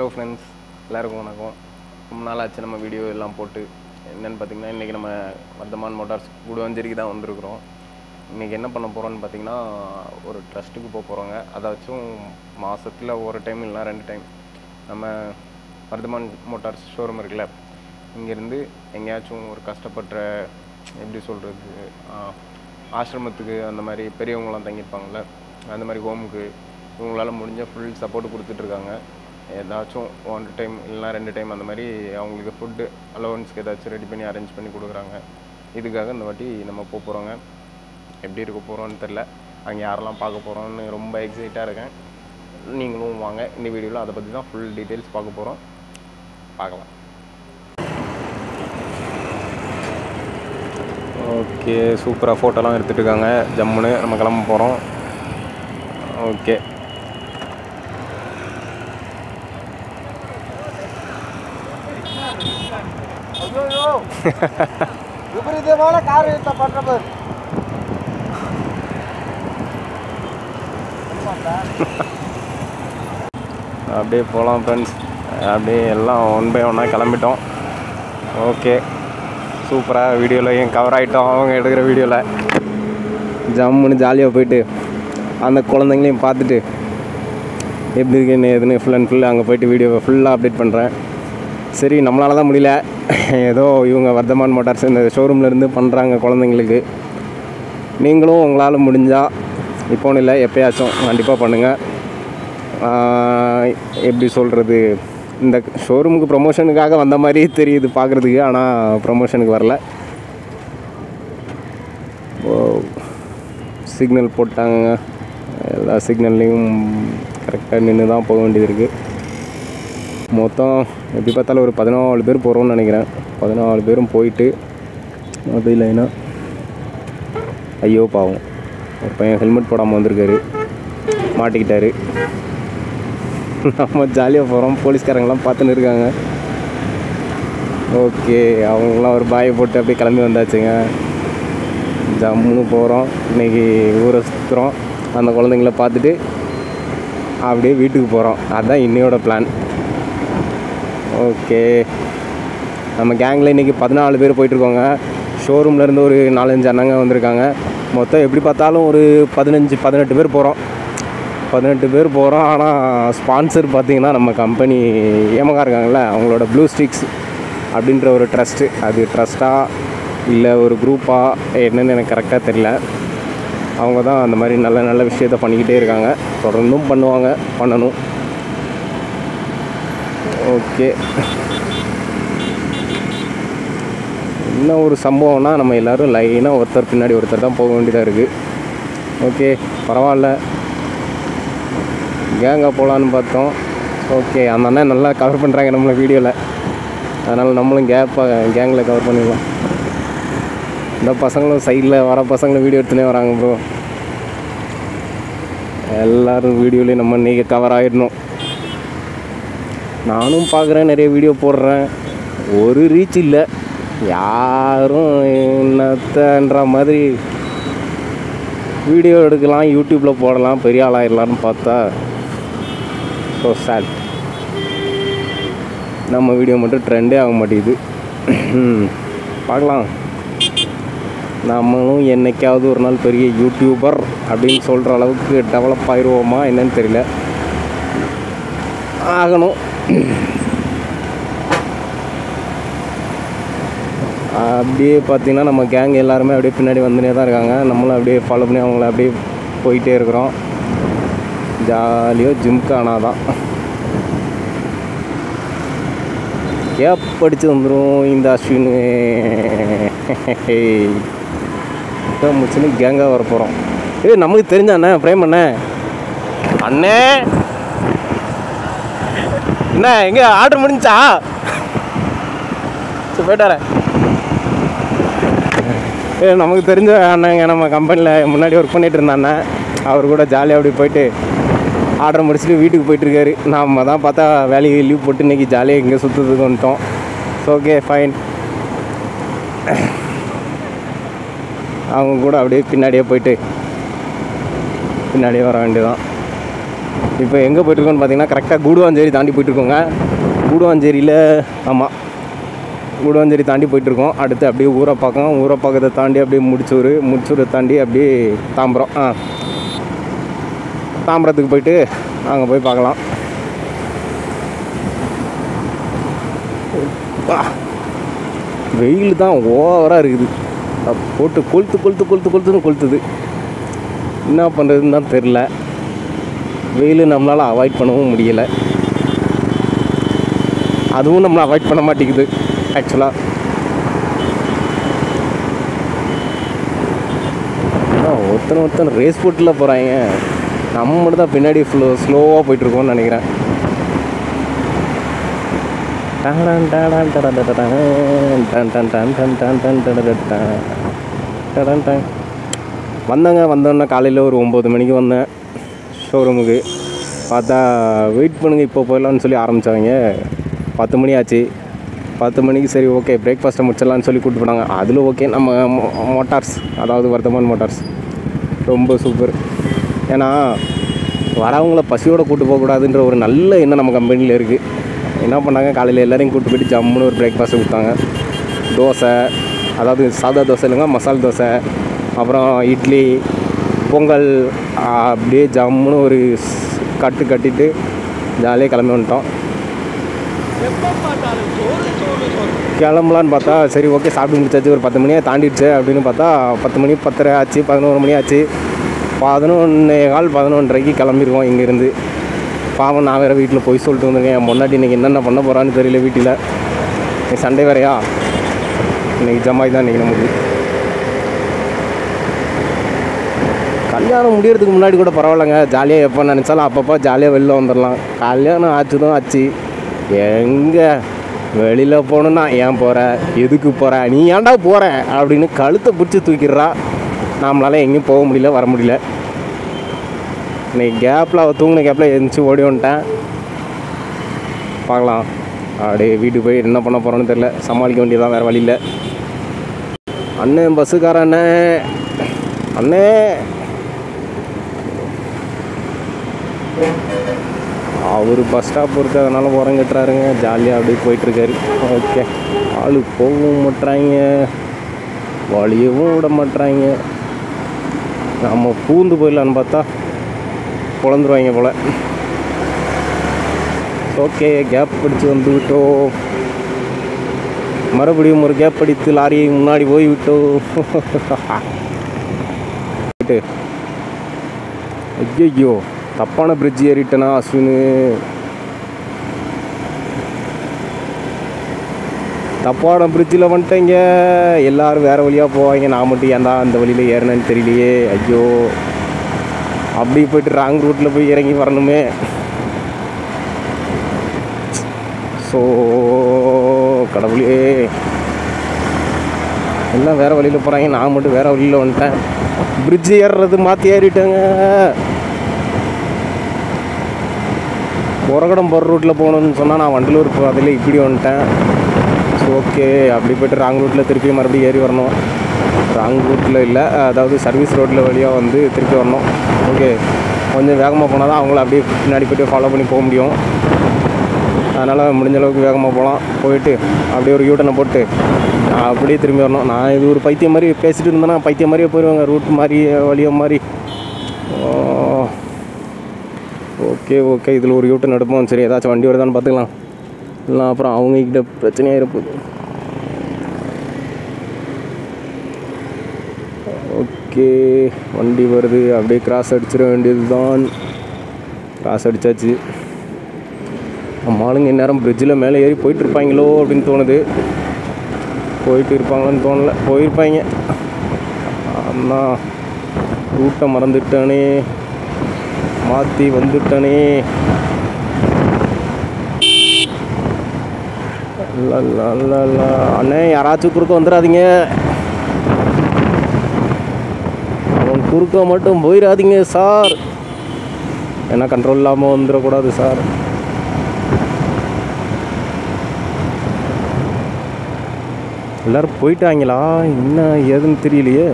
Hello friends, எல்லாருக்கும் வணக்கம். ரொம்ப நாள் ஆச்சு நம்ம வீடியோ எல்லாம் போட்டு. என்னென்னு பார்த்தீங்கன்னா, இன்றைக்கி நம்ம வர்தமான் மோட்டார்ஸ் கூடுவாஞ்சேரிக்கு தான் வந்திருக்கிறோம். இன்றைக்கி என்ன பண்ண போகிறோன்னு பார்த்தீங்கன்னா, ஒரு ட்ரஸ்ட்டுக்கு போக போகிறோங்க. அதாச்சும் மாதத்தில் ஒரு டைம் இல்லைனா 2 டைம் நம்ம வர்தமான் மோட்டார்ஸ் ஷோரூம் இருக்குல்ல, இங்கேருந்து எங்கேயாச்சும் ஒரு கஷ்டப்படுற, எப்படி சொல்கிறது, ஆசிரமத்துக்கு அந்த மாதிரி பெரியவங்களாம் தங்கியிருப்பாங்கள்ல, அந்த மாதிரி ஹோமுக்கு இவங்களால் முடிஞ்ச ஃபுல் சப்போர்ட் கொடுத்துட்ருக்காங்க. ஏதாச்சும் 1 டைம் இல்லைனா 2 டைம் அந்த மாதிரி அவங்களுக்கு ஃபுட்டு அலோவன்ஸ்க்கு ஏதாச்சும் ரெடி பண்ணி அரேஞ்ச் பண்ணி கொடுக்குறாங்க. இதுக்காக இந்த வாட்டி நம்ம போக போகிறோங்க. எப்படி இருக்க போகிறோன்னு தெரில, அங்கே யாரெல்லாம் பார்க்க போகிறோன்னு ரொம்ப எக்ஸைட்டாக இருக்கேன். நீங்களும் வாங்க, இந்த வீடியோவில் அதை பற்றி தான் ஃபுல் டீட்டெயில்ஸ் பார்க்க போகிறோம். பார்க்கலாம். ஓகே, சூப்பராக ஃபோட்டோலாம் எடுத்துகிட்டு இருக்காங்க. ஜம்முன்னு நம்ம கிளம்ப போகிறோம். ஓகே, விபரீதமான காரியத்தை பண்றவர் அப்படியே போகலாம் ஃப்ரெண்ட்ஸ். அப்படியே எல்லாம் 1 by 1 கிளம்பிட்டோம். ஓகே, சூப்பராக வீடியோவில் கவர் ஆகிட்டோம். அவங்க எடுக்கிற வீடியோவில் ஜம்முன்னு ஜாலியாக போயிட்டு அந்த குழந்தைங்களையும் பார்த்துட்டு எப்படி இருக்குன்னு எதுன்னு ஃபுல் அண்ட் ஃபுல் அங்கே போய்ட்டு வீடியோவை ஃபுல்லாக அப்டேட் பண்ணுறேன். சரி, நம்மளால தான் முடியல. ஏதோ இவங்க வர்தமான் மோட்டார்ஸ் இந்த ஷோரூம்லேருந்து பண்ணுறாங்க குழந்தைங்களுக்கு. நீங்களும் உங்களால் முடிஞ்சால் இப்போன்னு இல்லை, எப்போயாச்சும் கண்டிப்பாக பண்ணுங்கள். எப்படி சொல்கிறது, இந்த ஷோரூமுக்கு ப்ரொமோஷனுக்காக வந்த மாதிரி தெரியுது பார்க்குறதுக்கு, ஆனால் ப்ரொமோஷனுக்கு வரல. சிக்னல் போட்டாங்க. எல்லா சிக்னல்லையும் கரெக்டாக நின்று தான் போக வேண்டியது இருக்குது. மொத்தம் எப்படி பார்த்தாலும் ஒரு 14 பேர் போகிறோம்னு நினைக்கிறேன். 14 பேரும் போயிட்டு அது இல்லைன்னா, ஐயோ பாவம், ஒரு பையன் ஹெல்மெட் போடாமல் வந்திருக்காரு, மாட்டிக்கிட்டாரு. நம்ம ஜாலியாக போகிறோம், போலீஸ்காரங்களாம் பார்த்துன்னு இருக்காங்க. ஓகே, அவங்களாம் ஒரு பாயை போட்டு அப்படியே கிளம்பி வந்தாச்சுங்க. ஜம்முன்னு போகிறோம். இன்றைக்கி ஊரை சுற்றுறோம், அந்த குழந்தைங்கள பார்த்துட்டு அப்படியே வீட்டுக்கு போகிறோம். அதுதான் இன்னையோட பிளான். ஓகே, நம்ம கேங்கில் இன்றைக்கி 14 பேர் போயிட்டுருக்கோங்க. ஷோரூம்லேருந்து ஒரு 4-5 அண்ணங்க வந்திருக்காங்க. மொத்தம் எப்படி பார்த்தாலும் ஒரு 15-18 பேர் போகிறோம். 18 பேர் போகிறோம். ஆனால் ஸ்பான்சர் பார்த்திங்கன்னா நம்ம கம்பெனி ஏமகா இருக்காங்கள்ல, அவங்களோட ப்ளூ ஸ்டிக்ஸ் அப்படின்ற ஒரு ட்ரஸ்ட்டு. அது ட்ரஸ்ட்டாக இல்லை ஒரு குரூப்பாக என்னென்னு எனக்கு கரெக்டாக தெரியல. அவங்க தான் அந்த மாதிரி நல்ல நல்ல விஷயத்த பண்ணிக்கிட்டே இருக்காங்க. தொடர்ந்தும் பண்ணணும். ஓகே, என்ன ஒரு சம்பவம்னா, நம்ம எல்லோரும் லைனாக ஒருத்தர் பின்னாடி ஒருத்தர் தான் போக வேண்டியதாக இருக்குது. ஓகே, பரவாயில்ல, கேங்காக போகலான்னு பார்த்தோம். ஓகே, அந்த அண்ணன் நல்லா கவர் பண்ணுறாங்க நம்மளை வீடியோவில், அதனால் நம்மளும் கேங்கில் கவர் பண்ணிடலாம். இந்த பசங்களும் சைடில் வர பசங்களும் வீடியோ எடுத்துனே வராங்க ப்ரோ. எல்லோரும் வீடியோலேயும் நம்ம இன்றைக்கி கவர் ஆகிடணும். நானும் பார்க்குறேன், நிறைய வீடியோ போடுறேன், ஒரு ரீச் இல்லை. யாரும் என்னத்தன்ற மாதிரி வீடியோ எடுக்கலாம், யூடியூப்பில் போடலாம், பெரிய ஆளாயிடலான்னு பார்த்தா ஸோ சேட். நம்ம வீடியோ மட்டும் ட்ரெண்டே ஆக மாட்டேங்குது. பார்க்கலாம், நம்மளும் என்றைக்காவது ஒரு நாள் பெரிய யூடியூபர் அப்படின்னு சொல்கிற அளவுக்கு டெவலப் ஆகிடுவோமா என்னன்னு தெரியல. ஆகணும். அப்படியே பார்த்திங்கன்னா நம்ம கேங் எல்லாருமே அப்படியே பின்னாடி வந்துனே தான் இருக்காங்க. நம்மளும் அப்படியே ஃபாலோ பண்ணி அவங்கள அப்படியே போயிட்டே இருக்கிறோம். ஜாலியாக ஜிம்கானா தான் கேப் படித்து வந்துடும் இந்த அஸ்வின். முடிச்சுன்னு கேங்காக வர போகிறோம். நமக்கு தெரிஞ்ச அண்ணே பிரேம் அண்ணே என்ன எங்கே ஆர்டர் முடிஞ்சா? சரி, போயிட்டாரேன். நமக்கு தெரிஞ்ச அண்ணங்க, நம்ம கம்பெனியில் முன்னாடி ஒர்க் பண்ணிகிட்டு இருந்த அண்ணன், அவர் கூட ஜாலியாக அப்படி போயிட்டு ஆர்டர் முடிச்சுட்டு வீட்டுக்கு போயிட்டுருக்காரு. நம்ம தான் பார்த்தா வேலைக்கு லீவ் போட்டு இன்றைக்கி ஜாலியாக இங்கே சுற்றுறதுக்கு வந்துட்டோம். Okay, fine. அவங்க கூட அப்படியே பின்னாடியே போயிட்டு பின்னாடியே வர வேண்டியதான். இப்போ எங்கே போயிட்டுருக்கோன்னு பார்த்தீங்கன்னா கரெக்டாக கூடுவாஞ்சேரி தாண்டி போயிட்டுருக்கோங்க. கூடுவாஞ்சேரியில் ஆமாம் கூடுவாஞ்சேரி தாண்டி போயிட்டுருக்கோம். அடுத்து அப்படியே ஊரப்பாக்கத்தை தாண்டி அப்படியே முடிச்சூரை தாண்டி அப்படியே தாம்பரம். தாம்பரத்துக்கு போயிட்டு அங்கே போய் பார்க்கலாம். வெயில் தான் ஓவராக இருக்குது. போட்டு கொளுத்துன்னு என்ன பண்ணுறதுன்னு தான் தெரில. வெயில் நம்மளால் அவாய்ட் பண்ணவும் முடியலை, அதுவும் நம்மளை அவாய்ட் பண்ண மாட்டேங்குது ஆக்சுவலாக. ஒருத்தன் ரேஸ் போட்டில் போகிறாங்க, நம்ம மட்டும் தான் பின்னாடி ஸ்லோவாக போயிட்டுருக்கோம்னு நினைக்கிறேன். வந்தோன்னே காலையில் ஒரு 9 மணிக்கு வந்தேன் ஷோரூமுக்கு. பார்த்தா வெயிட் பண்ணுங்கள் இப்போ போயிடலான்னு சொல்லி ஆரம்பித்தாங்க. 10 மணி ஆச்சு. 10 மணிக்கு சரி ஓகே பிரேக்ஃபாஸ்ட்டை முடிச்சிடலான்னு சொல்லி கூப்பிட்டு போனாங்க. அதில் ஓகே நம்ம மோட்டார்ஸ், அதாவது வர்தமான் மோட்டார்ஸ் ரொம்ப சூப்பர். ஏன்னா வரவங்கள பசியோடு கூப்பிட்டு போகக்கூடாதுன்ற ஒரு நல்ல எண்ணம் நம்ம கம்பெனியில் இருக்குது. என்ன பண்ணாங்க, காலையில் எல்லோரையும் கூப்பிட்டு போய்ட்டு ஜம்முன்னு ஒரு பிரேக்ஃபாஸ்ட்டு கொடுத்தாங்க. தோசை, அதாவது சாதா தோசை இல்லைங்க, மசால் தோசை, அப்புறம் இட்லி, பொங்கல், அப்படியே ஜம்முன்னு ஒரு கட்டிட்டு ஜாலியாக கிளம்பி வந்துட்டோம். கிளம்பலான்னு பார்த்தா சரி ஓகே சாப்பிட்டு முடிச்சாச்சு, ஒரு 10 மணியாக தாண்டிடுச்சு அப்படின்னு பார்த்தா 10 மணி 10:30 ஆச்சு, 11 மணி ஆச்சு. 11:15 11:30க்கு கிளம்பிடுவோம் இங்கேருந்து. பாவம் நான் வேறு வீட்டில் போய் சொல்லிட்டு வந்திருக்கேன். என் முன்னாடி இன்றைக்கி என்னென்ன பண்ண போகிறான்னு தெரியல. வீட்டில் இன்றைக்கி சண்டே வேறையா, இன்றைக்கி ஜமாய் தான் இன்றைக்கி நமக்கு. கல்யாணம் முடியறதுக்கு முன்னாடி கூட பரவாயில்லைங்க, ஜாலியாக எப்போ நினச்சாலும் அப்பப்போ ஜாலியாக வெளில வந்துடலாம். கல்யாணம் ஆச்சுதான் ஆச்சு, எங்கே வெளியில் போகணுன்னா ஏன் போகிற, எதுக்கு போகிற, நீ ஏன்டா போகிற அப்படின்னு கழுத்தை பிடிச்சி தூக்கிடுறா. நம்மளால் எங்கேயும் போக முடியல, வர முடியல. இன்னைக்கு கேப்பில் அவள் தூங்கின கேப்பில் எழுந்துச்சி ஓடி வந்துட்டேன். பார்க்கலாம் அப்படியே வீட்டுக்கு போய் என்ன பண்ண போகிறோன்னு தெரில, சமாளிக்க வேண்டியதான், வேறு வழி இல்லை. அண்ணே பஸ்ஸுக்கார அண்ணே அவர் பஸ் ஸ்டாப் இருக்குது, அதனால் உரங்கட்டுறாருங்க. ஜாலியாக அப்படியே போயிட்டுருக்காரு. ஓகே, ஆள் போகவும் மாட்டுறாங்க, வழியவும் விட மாட்டுறாங்க. நம்ம பூந்து போயிடலான்னு பார்த்தா குழந்துருவாங்க போல். ஓகே, கேப் படித்து வந்து விட்டோம். மறுபடியும் ஒரு கேப் அடித்து லாரியை முன்னாடி போய் விட்டோம். ஐயோ தப்பான பிரிட்ஜ் ஏறிட்டேனா அஸ்வினு, தப்பான பிரிட்ஜில் வந்துட்டேங்க. எல்லோரும் வேறு வழியாக போவாங்க, நான் மட்டும் ஏன்டா அந்த வழியில் ஏறினேன்னு தெரியலையே. ஐயோ, அப்படி போய்ட்டு ராங் ரூட்டில் போய் இறங்கி வரணுமே. ஸோ கடவுளே, எல்லாம் வேறு வழியில் போகிறாங்க, நான் மட்டும் வேறு வழியில் வந்துட்டேன். பிரிட்ஜு ஏறுறது மாற்றி ஏறிட்டேங்க. உரகடம் போகிற ரூட்டில் போகணுன்னு சொன்னால் நான் வண்டலூர் அதில் இப்படி வந்துட்டேன். ஸோ ஓகே, அப்படி போய்ட்டு ராங் ரூட்டில் திருப்பி மறுபடியும் ஏறி வரணும். ராங் ரூட்டில் இல்லை, அதாவது சர்வீஸ் ரோட்டில் வழியாக வந்து திருப்பி வரணும். ஓகே, கொஞ்சம் வேகமாக போனால் தான் அவங்கள அப்படியே பின்னாடி போய்ட்டு ஃபாலோ பண்ணி போக முடியும். அதனால் முடிஞ்ச அளவுக்கு வேகமாக போகலாம். போயிட்டு அப்படியே ஒரு யூட்டனை போட்டு அப்படியே திரும்பி வரணும். நான் இது ஒரு பைத்தியம் மாதிரி பேசிகிட்டு இருந்தேன்னா பைத்தியம் மாதிரியே போயிடுவாங்க, ரூட் மாதிரி வழியாக மாதிரி. ஓகே ஓகே, இதில் ஒரு யூட்டன் எடுப்போம். சரி, ஏதாச்சும் வண்டி வருதான்னு பார்த்துக்கலாம், இல்லை அப்புறம் அவங்கக்கிட்ட பிரச்சனையாக இருப்போம். ஓகே, வண்டி வருது, அப்படியே கிராஸ் அடிச்சிட வேண்டியது தான். கிராஸ் அடித்தாச்சு. நம்ம ஆளுங்க இந்நேரம் பிரிட்ஜில் மேலே ஏறி போயிட்டுருப்பாங்களோ அப்படின்னு தோணுது. போயிட்டு இருப்பாங்களான்னு தோணலை, போயிருப்பாங்க. ஆனால் ரூட்டை மறந்துட்டானே, மாற்றி வந்துட்டானே. அண்ணே யாராச்சும் குறுக்க வந்துடாதீங்க, அவன் குறுக்க மட்டும் போயிடாதீங்க சார், ஏன்னா கண்ட்ரோல் இல்லாமல் வந்துடக்கூடாது சார். எல்லோரும் போயிட்டாங்களா, என்ன ஏதுன்னு தெரியலையே.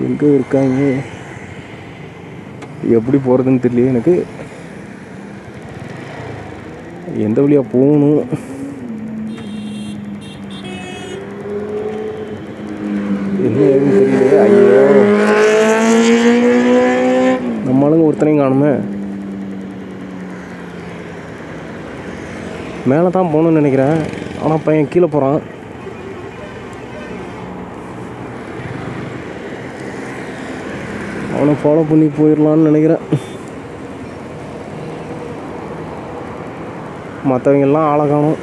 எங்கே இருக்காங்க, எப்படி போகிறதுன்னு தெரியல எனக்கு. எந்த வழியாக போகணும்? என்ன ஏதுன்னு தெரியல. ஐயோ, நம்மளுங்க ஒருத்தனையும் காணுமே. மேலே தான் போகணுன்னு நினைக்கிறேன். ஆனால் பையன் கீழே போகிறான். அவனை ஃபாலோ பண்ணி போயிடலான்னு நினைக்கிறேன். மற்றவங்கெல்லாம் ஆளை காணும்.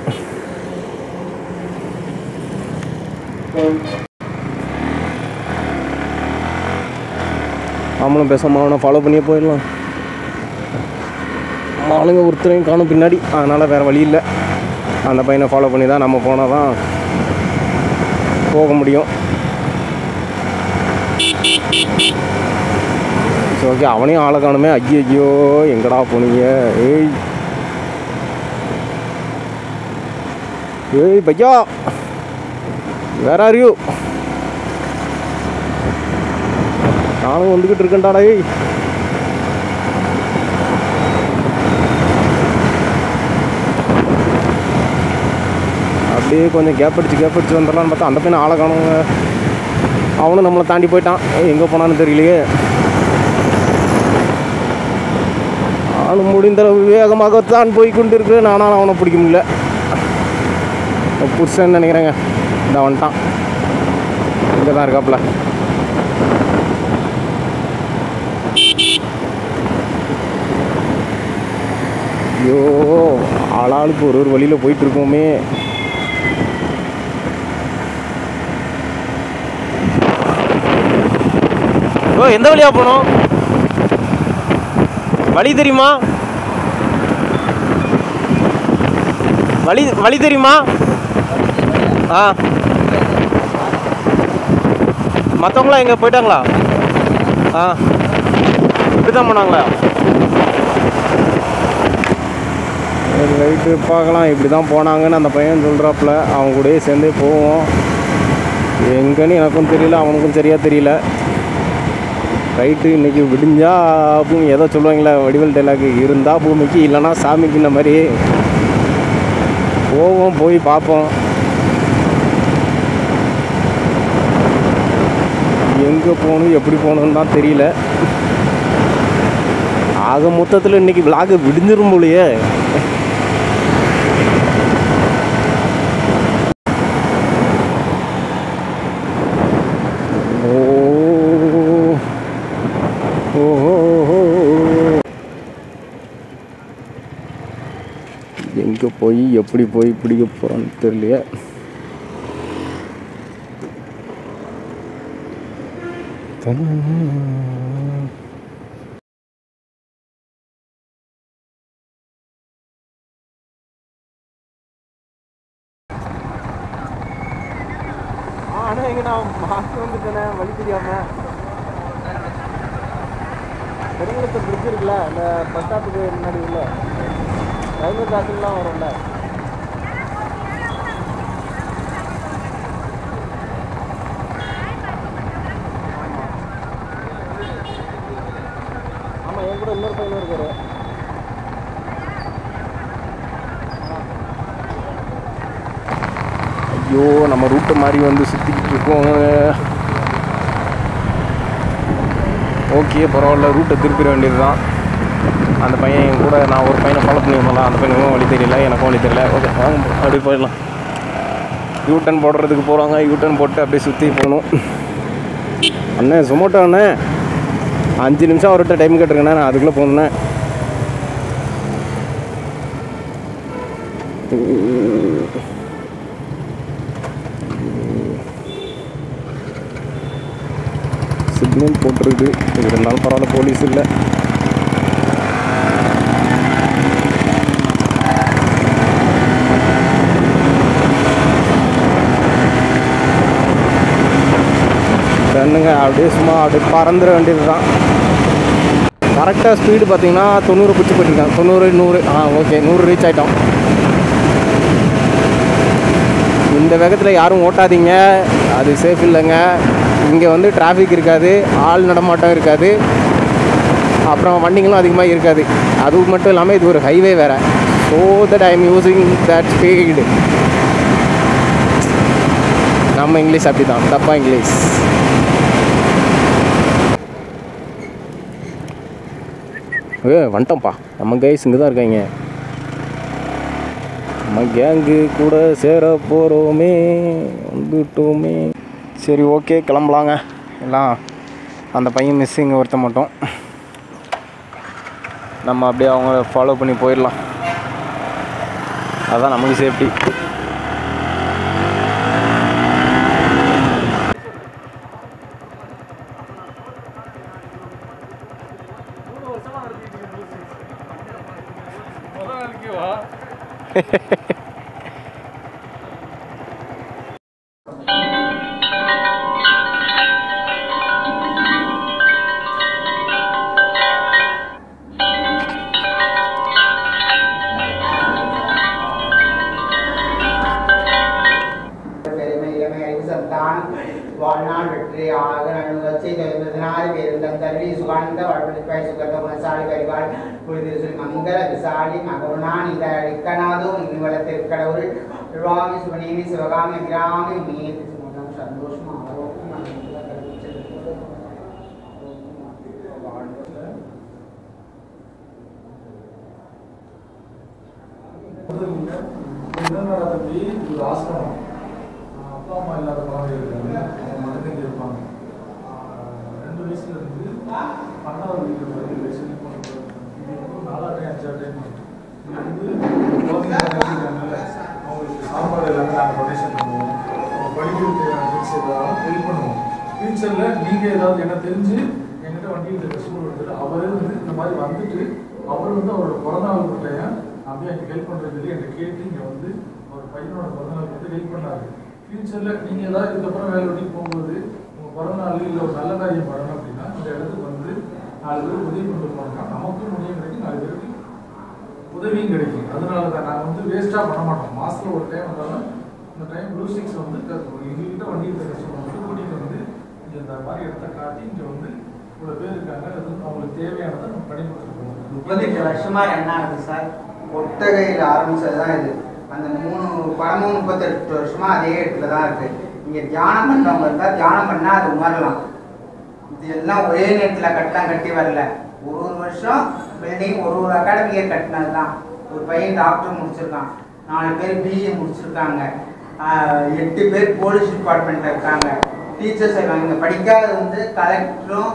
நம்மளும் பேசாமல் அவனை ஃபாலோ பண்ணியே போயிடலாம். ஆளுங்க ஒருத்தரையும் காணும் பின்னாடி. அதனால் வேறு வழி இல்லை. அந்த பையனை ஃபாலோ பண்ணி தான் நம்ம போனால் தான் போக முடியும். சரி, ஓகே. அவனையும் ஆளை காணுமே. ஐயோ, எங்கடா போனீங்க? ஏய் ஏய் பையா, வேற ஆர் யூ? நானும் வந்துக்கிட்டு இருக்கேன்டாடா. ஏய், அப்படியே கொஞ்சம் கேப் அடிச்சு வந்துடலான்னு பார்த்தா அந்த பையனை ஆளை காணுங்க. அவனும் நம்மளை தாண்டி போயிட்டான். எங்கே போனான்னு தெரியலையே. நானும் முடிந்தளவு வேகமாகத்தான் போய் கொண்டு இருக்கிறேன். நானும் அவனை பிடிக்க முடியல. புருஷன்னு நினைக்கிறேங்க. இந்த வந்துட்டான். இங்கே தான் இருக்காப்புல. ஐயோ, ஆளாளுக்கு ஒரு வழியில் போயிட்டுருக்கோமே. ஓ, எந்த வழியாக போனோம்? வழி தெரியுமா? வழி தெரியுமா? ஆ, மற்றவங்களாம் எங்கே போயிட்டாங்களா? ஆ, இப்படி தான் போனாங்களா? ரைட்டு, பார்க்கலாம். இப்படி தான் போனாங்கன்னு அந்த பையன் சொல்கிறாப்புல. அவன் கூடயே சேர்ந்தே போவோம். எங்கன்னு எனக்கும் தெரியல, அவனுக்கும் சரியாக தெரியல. ரைட்டு, இன்றைக்கி விடிஞ்சா பூமி ஏதோ சொல்லுவாங்களே வடிவேல் டைலாக், இருந்தால் பூமிக்கு இல்லைன்னா சாமிக்கு. இந்த மாதிரி போவோம், போய் பார்ப்போம். எங்கே போகணும் எப்படி போகணுன்னு தான் தெரியல. ஆக மொத்தத்தில் இன்றைக்கி விளாக விடிஞ்சிரும் போலையே. எங்கே போய் எப்படி போய் பிடிக்க போகிறான்னு தெரியலையே. ஆனால் எங்கே நான் மாற்றி வந்துட்டேனே வழி தெரியாமல். பெருங்குளத்து பிரிட்ஜ் இருக்குல்ல, அந்த பஸ் ஸ்டாப்புக்கு முன்னாடி உள்ள ரயில்வே கிராசிங்லாம் வரும்ல. ஆமாம், என் கூட இன்னொரு பையனும் இருக்காரு. ஐயோ, நம்ம ரூட்டை மாதிரி வந்து சுற்றிக்கிட்டு இருக்கோம். ஓகே, பரவாயில்ல. ரூட்டை திருப்பிட வேண்டியது தான். அந்த பையன் என் கூட, நான் ஒரு பையனை ஃபாலோ பண்ணி போகலாம். அந்த பையனுக்கும் வழி தெரியல, எனக்கும் வழி தெரியல. ஓகே, வாங்க அப்படியே போயிடலாம். யூட்டன் போடுறதுக்கு போகிறாங்க. யூட்டன் போட்டு அப்படியே சுற்றி போகணும். அண்ணே, சொமோட்டோ அண்ணே, 5 நிமிஷம் அவர்கிட்ட டைம் கேட்டிருக்கேண்ணே. நான் அதுக்குள்ளே போகணுண்ணே. சிக்னல் போட்டிருக்கு. இருந்தாலும் பரவாயில்ல, போலீஸ் இல்லை. என்னங்க, அப்படியே சும்மா அப்படியே பறந்துட வேண்டியது தான். கரெக்டாக ஸ்பீடு பார்த்தீங்கன்னா 90 பிடிச்சி போயிட்டுருக்கேன். 90, 100. ஓகே, 100 ரீச் ஆகிட்டோம். இந்த இந்த வேகத்தில் யாரும் ஓட்டாதீங்க, அது சேஃப் இல்லைங்க. இங்கே வந்து டிராஃபிக் இருக்காது, ஆள் நடமாட்டம் இருக்காது, அப்புறம் வண்டிங்களும் அதிகமாக இருக்காது. அது மட்டும் இல்லாமல் இது ஒரு ஹைவே வேறு. So that I am using that speed. நம்ம இங்கிலீஷ் அப்படி தான், தப்பா இங்கிலீஷ். வந்துட்டோம்ப்பா, நம்ம கைஸ் இங்கே தான் இருக்காங்க. நம்ம கேங்கு கூட சேர போகிறோமே, வந்துட்டோமே. சரி, ஓகே, கிளம்பலாங்க. எல்லாம் அந்த பையன் மிஸ்ஸிங் ஒருத்த மட்டும், நம்ம அப்படியே அவங்க ஃபாலோ பண்ணி போயிடலாம். அதுதான் நமக்கு சேஃப்டி. வாழ்நாள் வெற்றி ஆக நடுவச்சி தொழில்நுட்பத்தினாறு பெருந்தம் தருளி சுகானந்த வளர்ப்பிப்பாய் சுகந்த குணசாலி பரிவாள் குளிதிரு மங்கள விசாலி மகருணான் இத அடிக்கனாதோ இனிவளத்திற்கடவுள் சுவாமி சுவனேமி சிவகாமி கிராமி மீது சந்தோஷம் ஆரோக்கியம் ஆசிரமம் அப்பா அம்மா இல்லாத குழந்தைகள் அவங்க மனதில் இருப்பாங்க. 2 வயசுல இருந்து 12வது வீட்டுக்கு வரைக்கும் வயசு இது வந்து 4 டைம் 5 டைம் இது வந்து குழந்தைங்க அவங்களுக்கு சாப்பாடு எல்லாமே நாங்கள் டொனேஷன் பண்ணுவோம். அவங்க படிக்கிறதுக்கு திங்ஸ் ஏதாவது ஹெல்ப் பண்ணுவோம். ஃபியூச்சரில் நீங்கள் ஏதாவது என்ன தெரிஞ்சு என்கிட்ட வண்டியில் கஷ்டப்பட்டு எடுத்துட்டு அவரே வந்து இந்த மாதிரி வந்துட்டு அவர் வந்து அவரோட பிறந்தநாள் கிட்டையா அப்படியே எனக்கு ஹெல்ப் பண்ணுறது என்கிட்ட கேட்டு இங்கே வந்து அவர் பையனோட பிறந்தநாளுக்கு வந்து ஹெல்ப் பண்ணாரு. ஃபியூச்சரில் நீங்கள் ஏதாவது இதுக்கப்புறம் வேலை வெட்டிக்கு போகும்போது உங்கள் பிறந்தநாள் இல்லை ஒரு நல்ல காரியம் பண்ணணும் அப்படின்னா இந்த இடத்துக்கு வந்து 4 பேர் உதவி கொண்டு போனோம்னா நமக்கும் முடியும் கிடைக்கும், 4 பேருக்கு உதவியும் கிடைக்கும். அதனால தான் நாங்கள் வந்து வேஸ்ட்டாக பண்ண மாட்டோம். மாதத்தில் ஒரு டைம் வந்தாலும் இந்த டைம் ப்ளூ ஸ்டிக்ஸ் வந்து எங்ககிட்ட வண்டி இருக்கிற கஷ்டம் வந்து கூட்டிகிட்டு வந்து இங்கே இந்த மாதிரி இடத்த காட்டி இங்கே வந்து இவ்வளோ பேர் இருக்காங்க, அது அவங்களுக்கு தேவையானதை நம்ம பண்ணி கொடுத்துருக்கோம். 38 வருஷமா என்ன ஆகுது சார்? ஒட்டகையில் ஆரம்பிச்சது தான் இது. அந்த 3 படமும் 38 வருஷமா அதே இடத்துல தான் இருக்கு. இங்கே தியானம் பண்ணவங்க இருந்தால் தியானம் பண்ணால் அது உணரலாம். இது எல்லாம் ஒரே நேரத்தில் கட்டி வரல. ஒரு வருஷம் பில்டிங் ஒரு அகாடமியை கட்டினது தான். ஒரு பையன் டாக்டர் முடிச்சிருக்கான், 4 பேர் பிஏ முடிச்சிருக்காங்க, 8 பேர் போலீஸ் டிபார்ட்மெண்ட்டில் இருக்காங்க, டீச்சர்ஸ் இருக்காங்க. இங்கே படிக்காதது வந்து கலெக்டரும்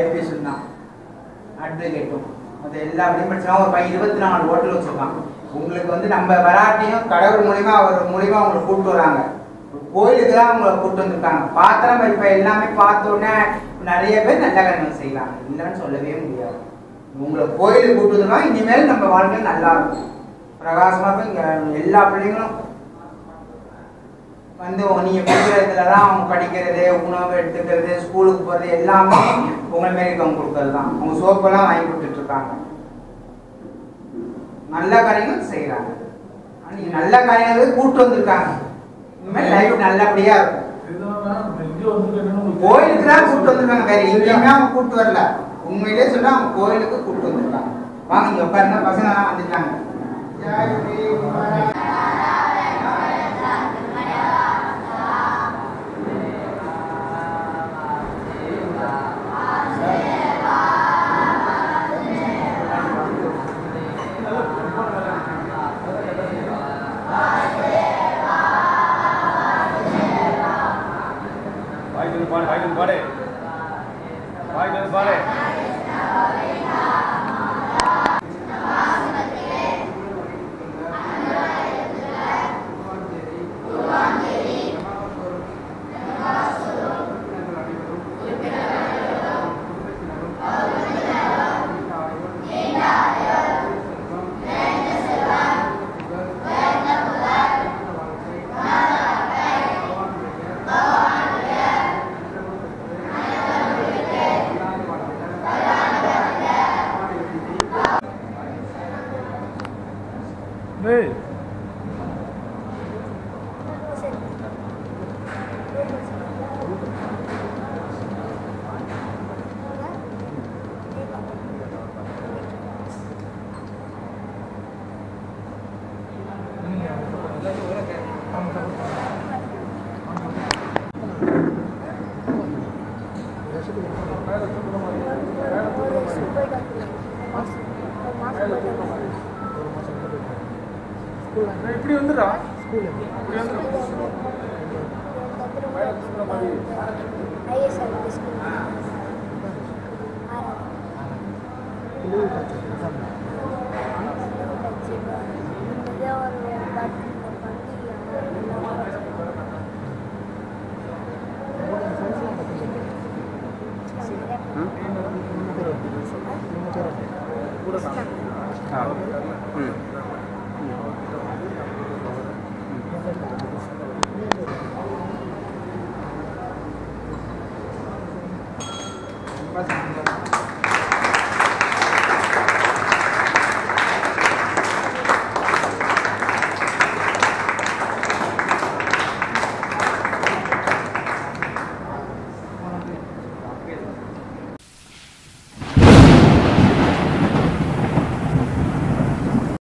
ஐபிஎஸ் தான், அட்வொகேட்டும். அது எல்லா அப்படியும் படிச்சாலும் ஒரு பையன் 24 ஹோட்டல் வச்சுருக்கான். உங்களுக்கு வந்து நம்ம வராட்டியும் கடவுள் மூலிமா அவர் மூலிமா அவங்களை கூப்பிட்டு வராங்க. கோயிலுக்கு தான் அவங்கள கூப்பிட்டு வந்துருக்காங்க. பாத்திரம் இப்போ எல்லாமே பார்த்தோன்னே நிறைய பேர் நல்ல காரியங்கள் செய்யலாம், இல்லைன்னு சொல்லவே முடியாது. உங்களை கோயிலுக்கு கூப்பிட்டு வந்துருக்காங்க. இனிமேல் நம்ம வாழ்க்கை நல்லா இருக்கும், பிரகாசமாக. இங்கே எல்லா பிள்ளைங்களும் வந்து நீங்கள் கொடுக்குறதுல தான் அவங்க படிக்கிறது, உணவு எடுத்துக்கிறது, ஸ்கூலுக்கு போகிறது எல்லாமே உங்களை மாரி இருக்கவங்க கொடுக்கறது தான். அவங்க சோப்பெல்லாம் வாங்கி கொடுத்துட்ருக்காங்க, நல்ல காரியங்கள் செய்கிறாங்க. நீங்கள் நல்ல காரியங்கள் கூப்பிட்டு வந்திருக்காங்க. இனிமேல் லைஃப் நல்லபடியாக இருக்கும். கோயிலுக்கு தான் கூப்பிட்டு வந்திருக்காங்க, வேற எங்கேயுமே அவங்க கூப்பிட்டு வரல. உண்மையிலே சொன்னா அவங்க கோயிலுக்கு கூப்பிட்டு வந்திருக்காங்க. வாங்க இங்கே உட்காருங்க, பசங்க வந்துட்டாங்க. இப்படி வந்துடுறா ம்